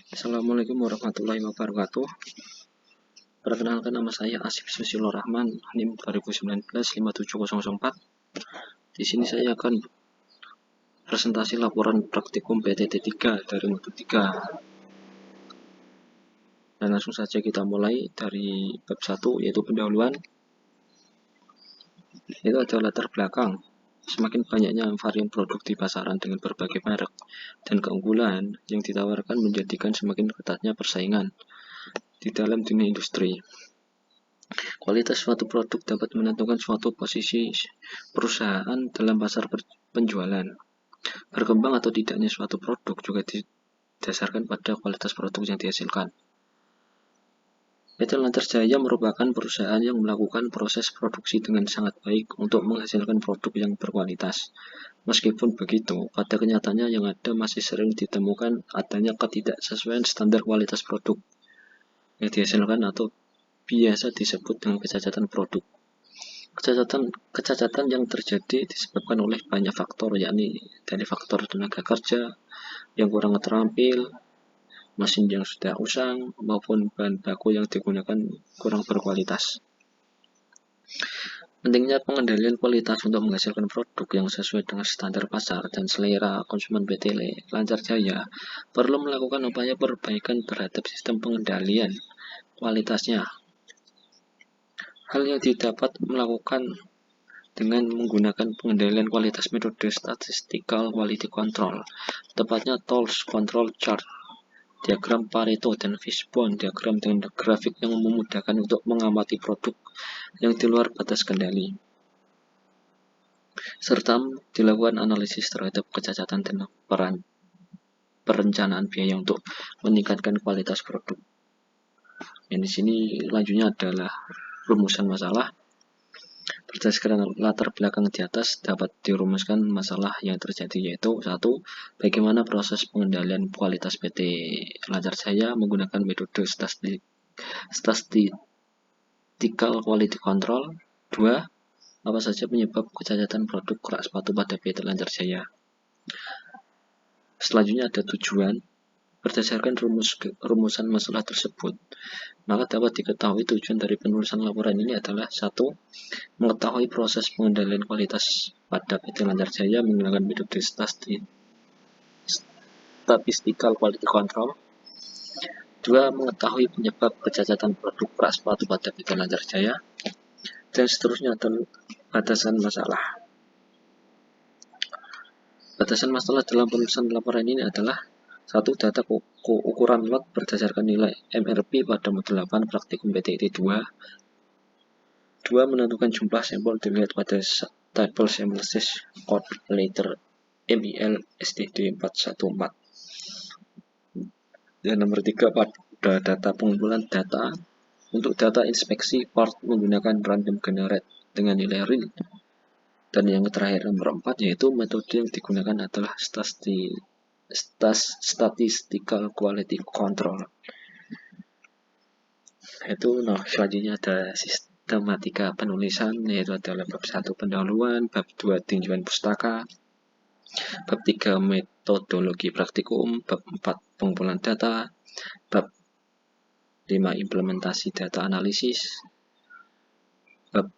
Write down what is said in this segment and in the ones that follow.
Assalamualaikum warahmatullahi wabarakatuh. Perkenalkan, nama saya Asif Susilo Rahman, NIM 2019-57004. Di sini saya akan presentasi laporan praktikum PTT 3 dari modul 3. Dan langsung saja kita mulai dari bab 1, yaitu pendahuluan. Itu adalah latar belakang. Semakin banyaknya varian produk di pasaran dengan berbagai merek dan keunggulan yang ditawarkan menjadikan semakin ketatnya persaingan di dalam dunia industri. Kualitas suatu produk dapat menentukan suatu posisi perusahaan dalam pasar penjualan. Berkembang atau tidaknya suatu produk juga didasarkan pada kualitas produk yang dihasilkan. PT Lancar Jaya merupakan perusahaan yang melakukan proses produksi dengan sangat baik untuk menghasilkan produk yang berkualitas. Meskipun begitu, pada kenyataannya yang ada masih sering ditemukan adanya ketidaksesuaian standar kualitas produk yang dihasilkan atau biasa disebut dengan kecacatan produk. Kecacatan yang terjadi disebabkan oleh banyak faktor, yakni dari faktor tenaga kerja yang kurang terampil, mesin yang sudah usang, maupun bahan baku yang digunakan kurang berkualitas. Pentingnya pengendalian kualitas untuk menghasilkan produk yang sesuai dengan standar pasar dan selera konsumen. PT Lancar Jaya perlu melakukan upaya perbaikan terhadap sistem pengendalian kualitasnya. Hal yang didapat melakukan dengan menggunakan pengendalian kualitas metode statistical quality control, tepatnya TOLS control chart, diagram Pareto, dan fishbone diagram dengan grafik yang memudahkan untuk mengamati produk yang di luar batas kendali, serta dilakukan analisis terhadap kecacatan dan perencanaan biaya untuk meningkatkan kualitas produk. Yang di sini lanjutnya adalah rumusan masalah. Berdasarkan latar belakang di atas dapat dirumuskan masalah yang terjadi, yaitu 1. Bagaimana proses pengendalian kualitas PT Lancar Jaya menggunakan metode statistical quality control. 2. Apa saja penyebab kecacatan produk kerak sepatu pada PT Lancar Jaya. Selanjutnya ada tujuan. Berdasarkan rumusan masalah tersebut, maka dapat diketahui tujuan dari penulisan laporan ini adalah 1. Mengetahui proses pengendalian kualitas pada PT Lancar Jaya menggunakan metode statistical quality control. 2. Mengetahui penyebab kecacatan produk kerak sepatu pada PT Lancar Jaya. Dan seterusnya adalah batasan masalah. Batasan masalah dalam penulisan laporan ini adalah 1. Data ukuran lot berdasarkan nilai MRP pada modul 8 praktikum PTT 2. 2. Menentukan jumlah sampel dilihat pada tabel sample size code letter MIL STD 414. Dan nomor 3, pada data pengumpulan data untuk data inspeksi part menggunakan random generate dengan nilai real. Dan yang terakhir nomor 4, yaitu metode yang digunakan adalah statistical quality control. Selanjutnya ada sistematika penulisan, yaitu adalah bab 1 pendahuluan, bab 2 tinjauan pustaka, bab 3 metodologi praktikum, bab 4 pengumpulan data, bab 5 implementasi data analisis, bab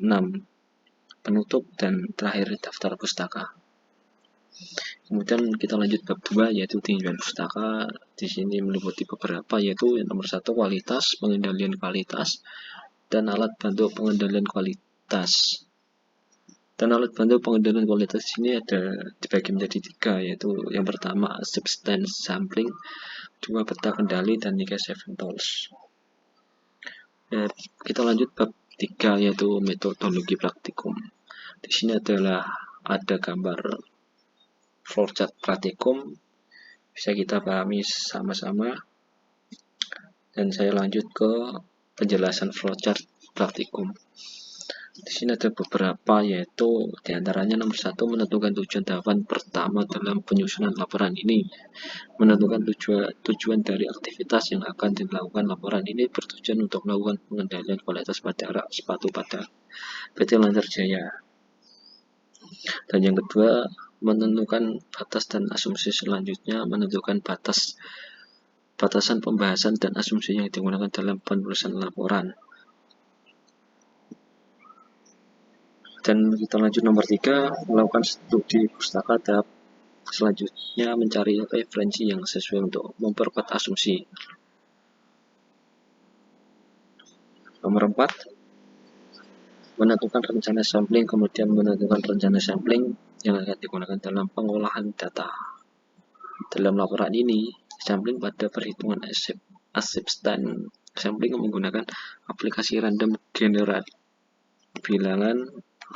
6 penutup, dan terakhir daftar pustaka. Kemudian kita lanjut bab 2, yaitu tinjauan pustaka. Di sini meliputi beberapa, yaitu yang nomor 1 kualitas, pengendalian kualitas, dan alat bantu pengendalian kualitas. Dan alat bantu pengendalian kualitas ini ada dibagi menjadi 3, yaitu yang pertama substance sampling, 2 peta kendali, dan 3 saving tools. Kita lanjut bab 3, yaitu metodologi praktikum. Di sini adalah ada gambar flowchart praktikum, bisa kita pahami sama-sama. Dan saya lanjut ke penjelasan flowchart praktikum. Di sini ada beberapa, yaitu diantaranya nomor 1, menentukan tujuan tahapan pertama dalam penyusunan laporan ini. Menentukan tujuan dari aktivitas yang akan dilakukan. Laporan ini bertujuan untuk melakukan pengendalian kualitas pada rak sepatu pada PT Lancar Jaya. Dan yang kedua, menentukan batas dan asumsi selanjutnya. Menentukan batas batasan pembahasan dan asumsi yang digunakan dalam penulisan laporan. Dan kita lanjut nomor 3, melakukan studi pustaka. Tahap selanjutnya mencari referensi yang sesuai untuk memperkuat asumsi. Nomor 4, menentukan rencana sampling, kemudian menentukan rencana sampling yang akan digunakan dalam pengolahan data. Dalam laporan ini, sampling pada perhitungan acceptance sampling menggunakan aplikasi random generate bilangan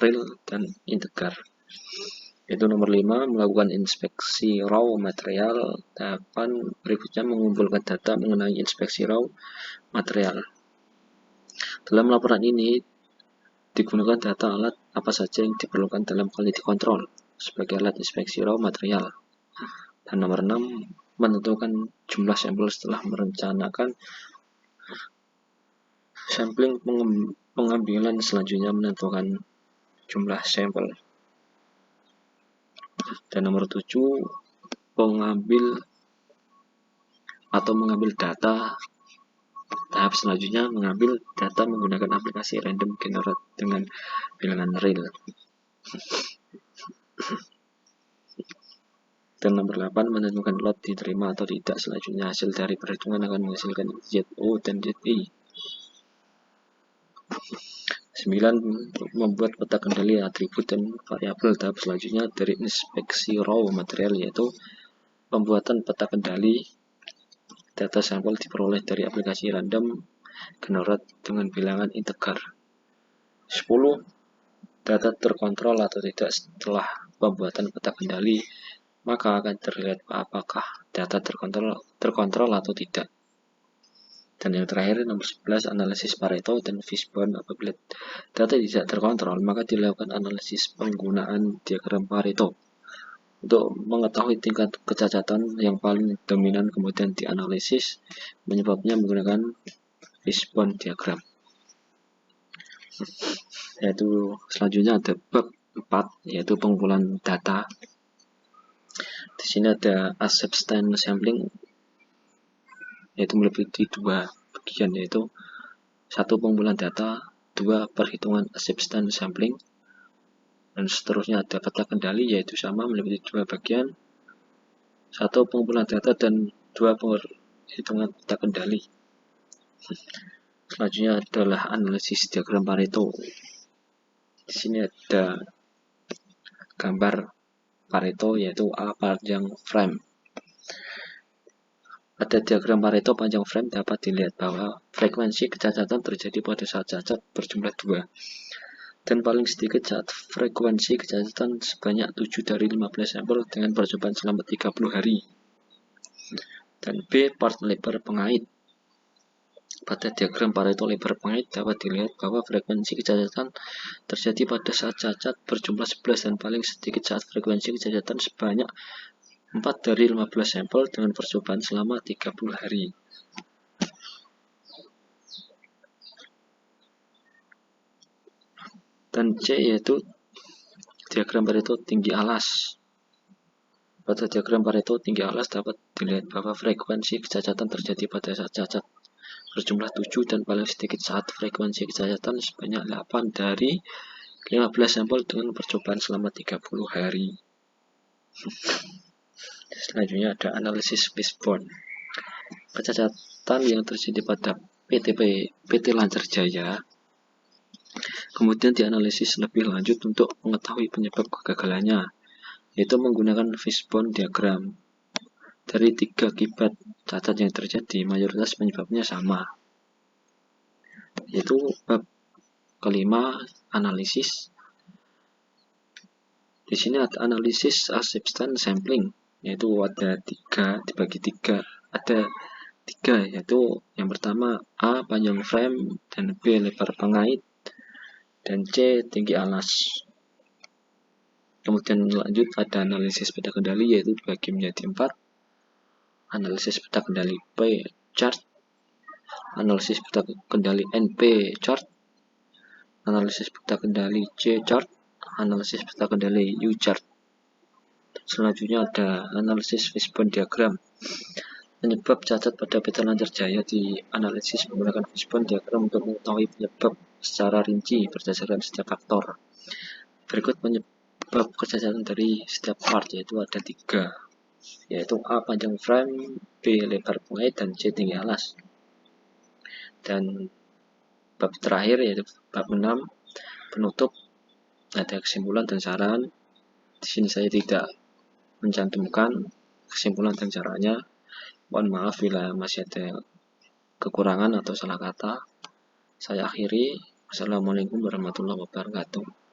real dan integer. Itu nomor 5, melakukan inspeksi raw material. Tahapan berikutnya mengumpulkan data mengenai inspeksi raw material. Dalam laporan ini digunakan data alat apa saja yang diperlukan dalam quality control sebagai alat inspeksi raw material. Dan nomor 6, menentukan jumlah sampel setelah merencanakan sampling. Pengambilan selanjutnya menentukan jumlah sampel. Dan nomor 7, mengambil data. Tahap selanjutnya mengambil data menggunakan aplikasi random generate dengan bilangan real. Dan nomor 8, menentukan lot diterima atau tidak. Selanjutnya hasil dari perhitungan akan menghasilkan ZO dan ZI. 9, membuat peta kendali atribut dan variabel. Tahap selanjutnya dari inspeksi raw material yaitu pembuatan peta kendali. Data sampel diperoleh dari aplikasi random generate dengan bilangan integer. 10, data terkontrol atau tidak. Setelah pembuatan peta kendali, maka akan terlihat apakah data terkontrol atau tidak. Dan yang terakhir nomor 11, analisis Pareto dan Fishbone. Apabila data tidak terkontrol, maka dilakukan analisis penggunaan diagram Pareto untuk mengetahui tingkat kecacatan yang paling dominan, kemudian dianalisis penyebabnya menggunakan Fishbone diagram. Yaitu selanjutnya ada bab 4, yaitu pengumpulan data. Di sini ada acceptance sampling, yaitu meliputi 2 bagian, yaitu 1, pengumpulan data, 2, perhitungan acceptance sampling, dan seterusnya ada peta kendali, yaitu sama meliputi 2 bagian, 1, pengumpulan data dan 2, perhitungan peta kendali. Selanjutnya adalah analisis diagram Pareto. Di sini ada gambar Pareto, yaitu A panjang frame. Pada diagram Pareto panjang frame dapat dilihat bahwa frekuensi kecacatan terjadi pada saat cacat berjumlah 2, dan paling sedikit saat frekuensi kecacatan sebanyak 7 dari 15 sampel dengan percobaan selama 30 hari. Dan B, part lebar pengait. Pada diagram Pareto lebar pengait dapat dilihat bahwa frekuensi kecacatan terjadi pada saat cacat berjumlah 11 dan paling sedikit saat frekuensi kecacatan sebanyak 4 dari 15 sampel dengan percobaan selama 30 hari. Dan C, yaitu diagram Pareto tinggi alas. Pada diagram Pareto tinggi alas dapat dilihat bahwa frekuensi kecacatan terjadi pada saat cacat berjumlah 7 dan paling sedikit saat frekuensi kecacatan sebanyak 8 dari 15 sampel dengan percobaan selama 30 hari. Selanjutnya ada analisis Fishbone. Kecacatan yang terjadi pada PT Lancar Jaya kemudian dianalisis lebih lanjut untuk mengetahui penyebab kegagalannya, yaitu menggunakan Fishbone diagram. Dari 3 akibat cacat yang terjadi, mayoritas penyebabnya sama, yaitu bab kelima, analisis. Di sini ada analisis acceptance sampling, yaitu ada 3, dibagi 3. Ada 3, yaitu yang pertama A panjang frame, dan B lebar pengait, dan C tinggi alas. Kemudian lanjut ada analisis peta kendali, yaitu dibagi menjadi 4. Analisis peta kendali P chart, analisis peta kendali NP chart, analisis peta kendali C chart, analisis peta kendali U chart. Selanjutnya ada analisis Fishbone diagram. Penyebab cacat pada peta lancar jaya di analisis menggunakan fishbone diagram untuk mengetahui penyebab secara rinci berdasarkan setiap faktor. Berikut penyebab kecacatan dari setiap part, yaitu ada 3, yaitu A. Panjang frame, B. Lebar pengait, dan C. Tinggi alas. Dan bab terakhir yaitu bab 6 penutup, ada kesimpulan dan saran. Di sini saya tidak mencantumkan kesimpulan dan caranya. Mohon maaf bila masih ada kekurangan atau salah kata. Saya akhiri. Wassalamualaikum warahmatullahi wabarakatuh.